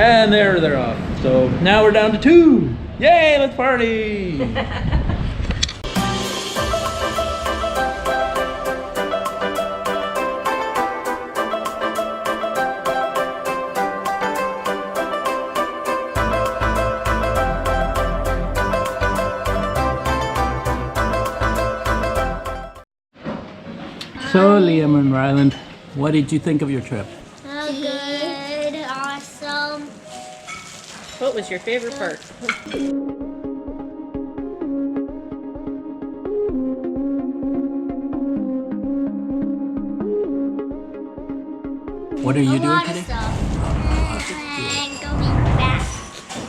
And there they're off. So now we're down to 2. Yay, let's party! So Liam and Ryland, what did you think of your trip? Good, awesome. What was your favorite part? What are you doing lot today? of stuff. And going back.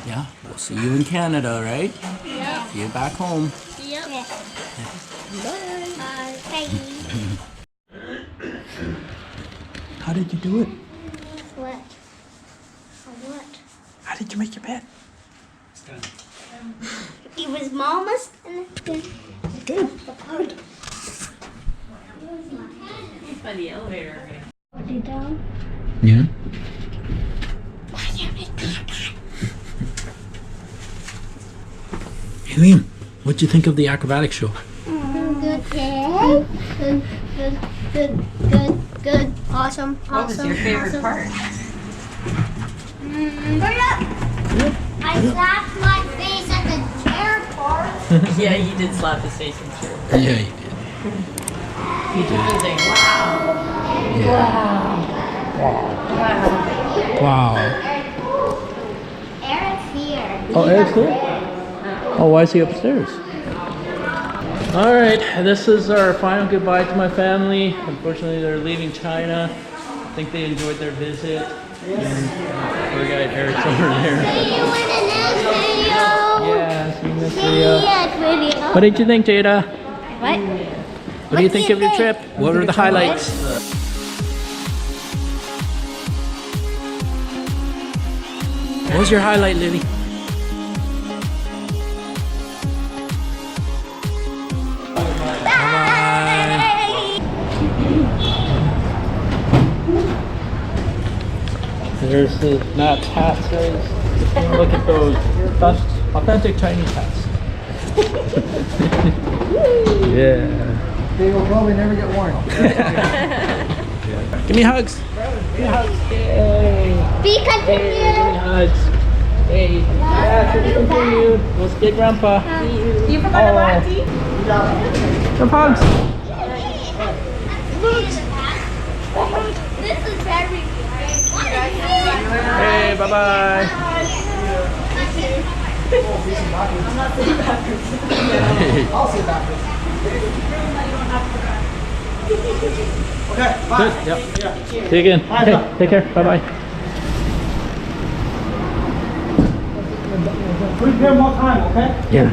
Yeah, we'll see you in Canada, right? Yep. See you back home. Yep. Bye. Bye. How did you do it? What? What? How did you make your bed? It was Mama's and Good. Good. By the elevator already. Put it down. Yeah. Why can't I do that? Hey Liam, what'd you think of the acrobatic show? Good. Good. Awesome. What was your favorite part? Hurry up! I slapped my face at the chair part. Yeah, you did slap his face in chair. Yeah, you did. You did. Saying, wow. Wow. Eric's here. Oh, Eric's here? Oh, why is he upstairs? All right, this is our final goodbye to my family. Unfortunately, they're leaving China. I think they enjoyed their visit. And poor guy Eric's over there. See you in the next video. Yeah, see you next See video. you next video. What did you think, Jada? What? What do you think of your trip? What were the highlights? What was your highlight, Lily? There's the Matt's hats, guys. Look at those. That's authentic Chinese hats. Yeah. They will probably never get worn. Give me hugs. Give me hugs. Yay. Be Hey, give me continued. hugs. Hey. Yeah, to be continued. We'll see Grandpa. You forgot about tea? Some hugs. This is very good. Hey, bye-bye. I'll sit backwards. Okay, bye. Good. Yep. See you again. Okay, take care. Bye-bye. Prepare more time, okay? Yeah.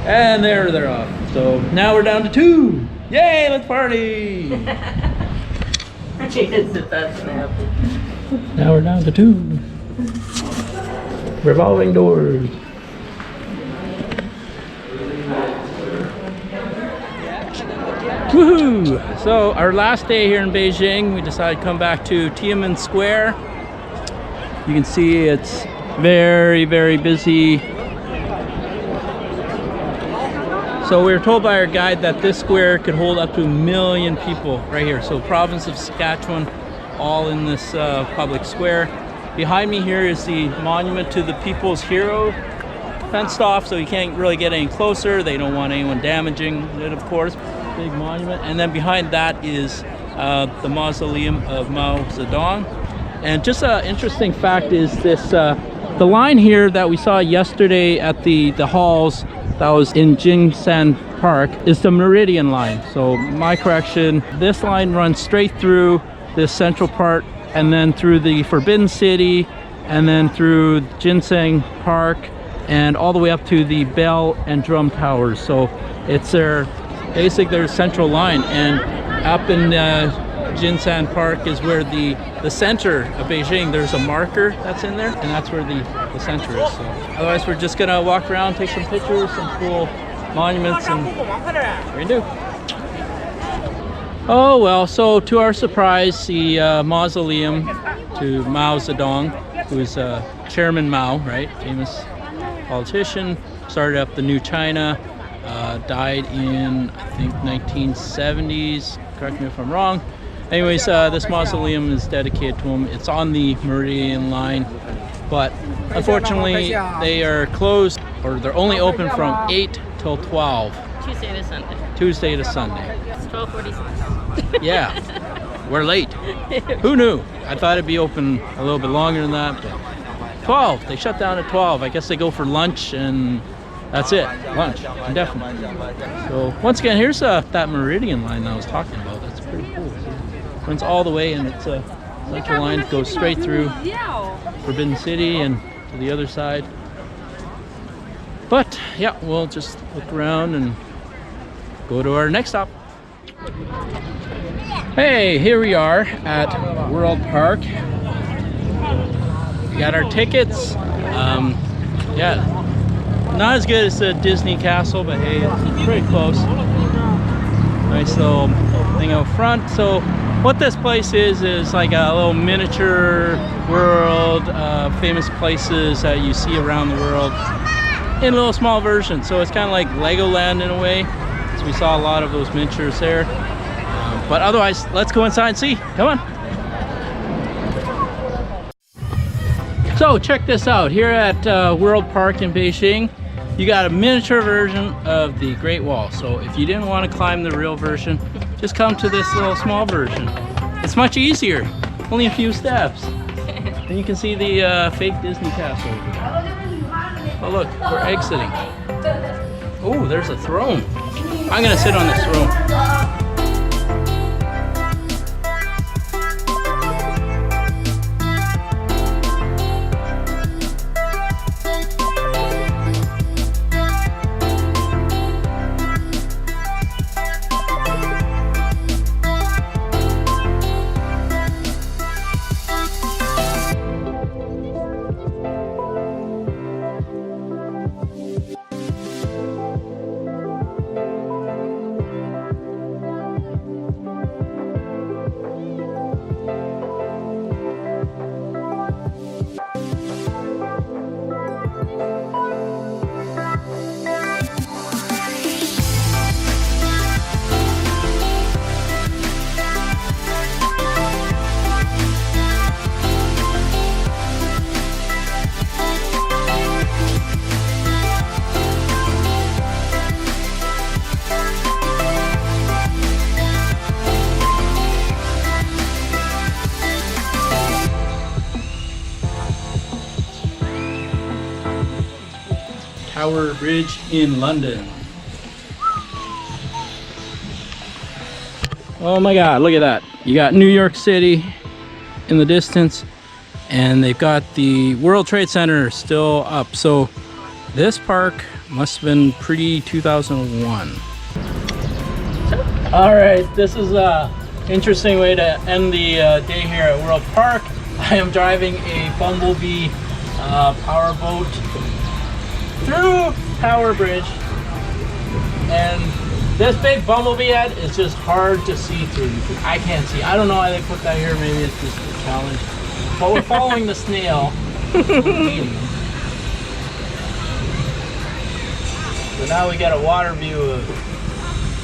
And there they're off. So now we're down to 2. Yay, let's party! Jada's the best now. Now we're down to 2. Revolving doors. Woohoo! So our last day here in Beijing, we decided to come back to Tiananmen Square. You can see it's very, very busy. So we were told by our guide that this square could hold up to 1 million people right here. So province of Saskatchewan, all in this public square. Behind me here is the monument to the People's Hero, fenced off so you can't really get any closer. They don't want anyone damaging it, of course. Big monument. And then behind that is the mausoleum of Mao Zedong. And just an interesting fact is this, the line here that we saw yesterday at the halls that was in Jingsan Park is the Meridian line. So my correction, this line runs straight through this central part and then through the Forbidden City and then through Ginseng Park and all the way up to the Bell and Drum Towers. So it's their central line, and up in Ginseng Park is where the center of Beijing, there's a marker that's in there, and that's where the center is. So otherwise we're just gonna walk around, take some pictures, some cool monuments, and we're gonna do. Oh well, so to our surprise, the mausoleum to Mao Zedong, who's Chairman Mao, right? Famous politician, started up the new China, died in, I think, 1970s. Correct me if I'm wrong. Anyways, this mausoleum is dedicated to him. It's on the Meridian line, but unfortunately they are closed, or they're only open from 8 till 12. Tuesday to Sunday. Tuesday to Sunday. It's 12:46. Yeah, we're late. Who knew? I thought it'd be open a little bit longer than that, but 12. They shut down at 12. I guess they go for lunch and that's it. Lunch, indefinitely. So once again, here's that Meridian line I was talking about. That's pretty cool. It runs all the way, and it's a central line that goes straight through Forbidden City and to the other side. But yeah, we'll just look around and go to our next stop. Hey, here we are at World Park. We got our tickets. Yeah, not as good as the Disney Castle, but hey, it's pretty close. Nice little thing out front. So what this place is like a little miniature world of famous places that you see around the world in a little small version. So it's kind of like Legoland in a way. So we saw a lot of those miniatures there. But otherwise, let's go inside and see. Come on. So check this out. Here at World Park in Beijing, you got a miniature version of the Great Wall. So if you didn't want to climb the real version, just come to this little small version. It's much easier. Only a few steps. Then you can see the fake Disney Castle. Oh look, we're exiting. Oh, there's a throne. I'm gonna sit on this throne. Tower Bridge in London. Oh my God, look at that. You got New York City in the distance, and they've got the World Trade Center still up. So this park must have been pre-2001. All right, this is a interesting way to end the day here at World Park. I am driving a Bumblebee powerboat through Tower Bridge, and this big Bumblebee head is just hard to see through. I can't see. I don't know why they put that here. Maybe it's just a challenge. But we're following the snail. So now we got a water view of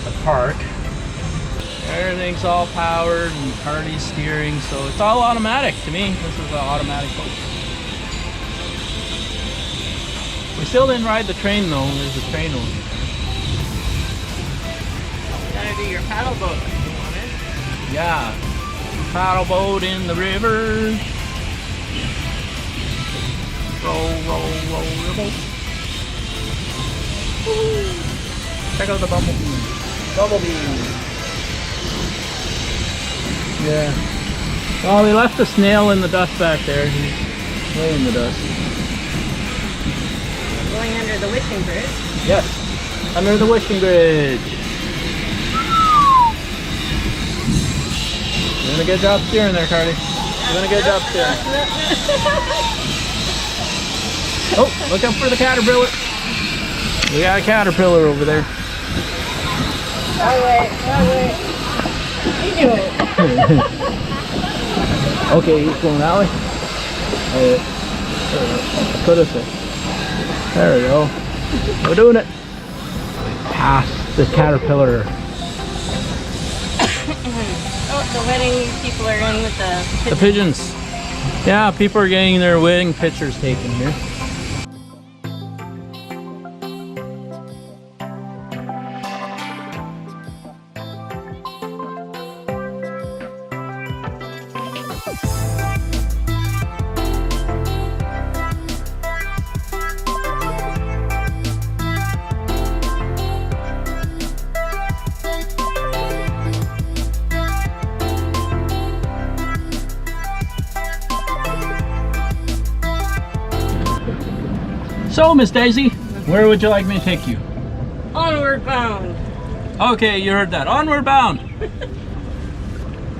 the park. Everything's all powered and party steering, so it's all automatic to me. This is an automatic boat. We still didn't ride the train though. There's a train over there. You gotta do your paddle boat if you want it. Yeah. Paddle boat in the river. Roll, roll, roll the boat. Woo. Check out the Bumblebee. Bumblebee. Yeah. Well, we left the snail in the dust back there. He's Way in the dust. Going under the wishing bridge. Yes, under the wishing bridge. You're doing a good job steering there, Carly. You're doing a good job steering. Oh, look out for the caterpillar. We got a caterpillar over there. That way. Okay, he's going that way. Put us in. There we go. We're doing it. Past the caterpillar. Oh, the wedding people are in with The pigeons. Yeah, people are getting their wedding pictures taken here. So, Miss Daisy, where would you like me to take you? Onward bound. Okay, you heard that. Onward bound.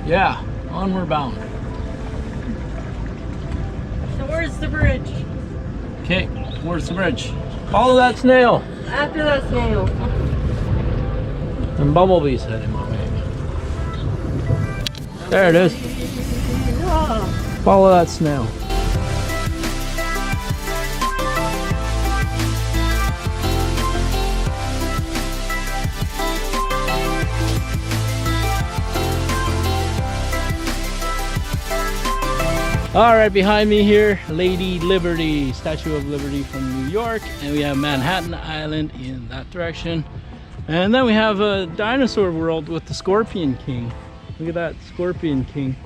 Yeah, onward bound. Towards the bridge. Okay, where's the bridge? Follow that snail. After that snail. And Bumblebee's heading my way. There it is. Follow that snail. All right, behind me here, Lady Liberty, Statue of Liberty from New York, and we have Manhattan Island in that direction. And then we have a dinosaur world with the Scorpion King. Look at that Scorpion King.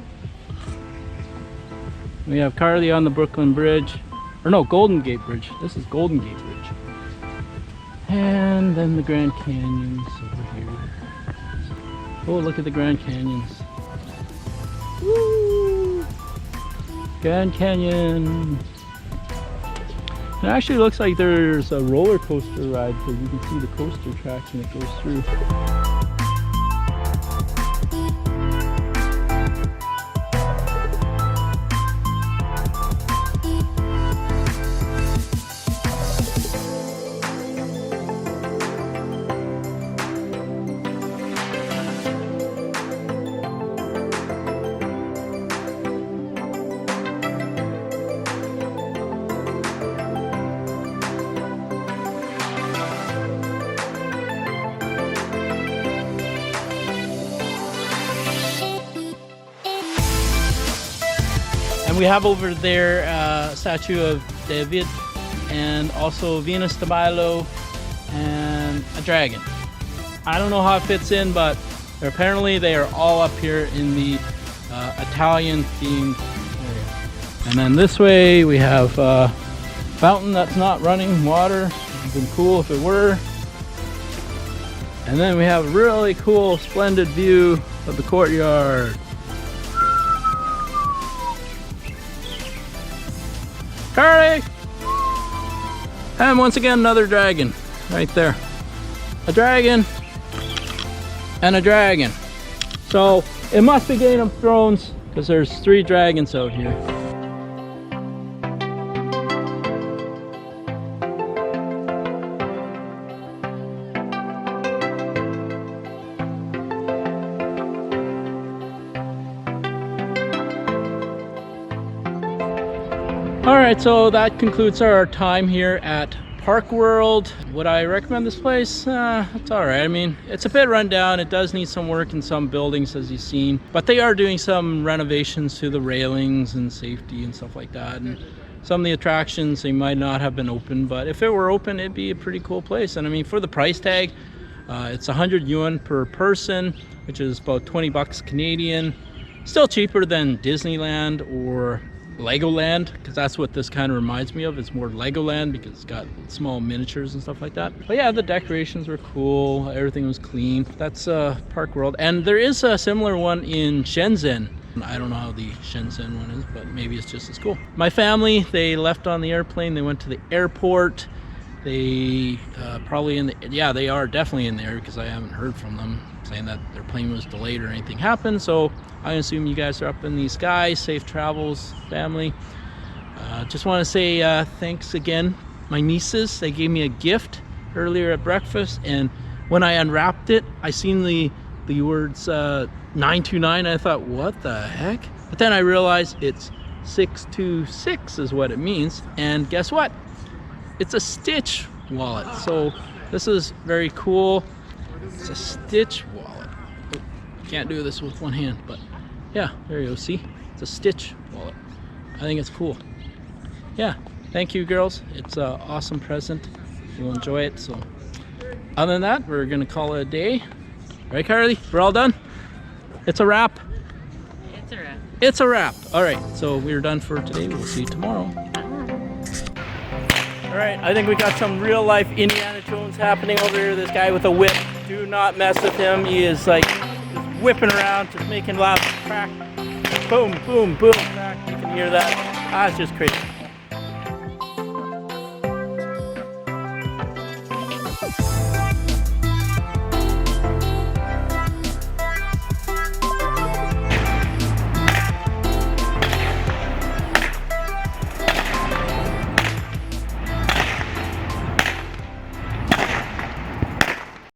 We have Carly on the Brooklyn Bridge, or no, Golden Gate Bridge. This is Golden Gate Bridge. And then the Grand Canyons over here. Oh, look at the Grand Canyons. Woo! Grand Canyon. It actually looks like there's a roller coaster ride because you can see the coaster tracks and it goes through. And we have over there a statue of David and also Venus de Milo and a dragon. I don't know how it fits in, but apparently they are all up here in the Italian themed area. And then this way we have a fountain that's not running water. It would have been cool if it were. And then we have a really cool, splendid view of the courtyard. Carly! And once again, another dragon right there. A dragon and a dragon. So it must be Game of Thrones because there's 3 dragons out here. Alright, so that concludes our time here at Park World. Would I recommend this place? It's alright. I mean, it's a bit run down. It does need some work in some buildings, as you've seen. But they are doing some renovations to the railings and safety and stuff like that. And some of the attractions, they might not have been open. But if it were open, it'd be a pretty cool place. And I mean, for the price tag, it's 100 yuan per person, which is about 20 bucks Canadian. Still cheaper than Disneyland or Legoland, because that's what this kind of reminds me of. It's more Legoland because it's got small miniatures and stuff like that. But yeah, the decorations were cool. Everything was clean. That's Park World. And there is a similar one in Shenzhen. I don't know how the Shenzhen one is, but maybe it's just as cool. My family, they left on the airplane. They went to the airport. They probably in the, yeah, they are definitely in there because I haven't heard from them saying that their plane was delayed or anything happened. So I assume you guys are up in the skies. Safe travels, family. Just want to say thanks again. My nieces, they gave me a gift earlier at breakfast, and when I unwrapped it, I seen the words 929. I thought, what the heck? But then I realized it's 626 is what it means, and guess what? It's a Stitch wallet. So this is very cool. It's a Stitch wallet. Oh, can't do this with one hand, but yeah, there you go. See, it's a Stitch wallet. I think it's cool. Yeah, thank you, girls. It's an awesome present. You'll enjoy it. So other than that, we're gonna call it a day. Right, Carly? We're all done? It's a wrap. It's a wrap. It's a wrap. All right, so we're done for today. We'll see you tomorrow. All right, I think we got some real life Indiana Jones happening over here. This guy with a whip. Do not mess with him. He is like just whipping around, just making loud crack. Boom, boom, boom, crack. You can hear that. Ah, it's just crazy.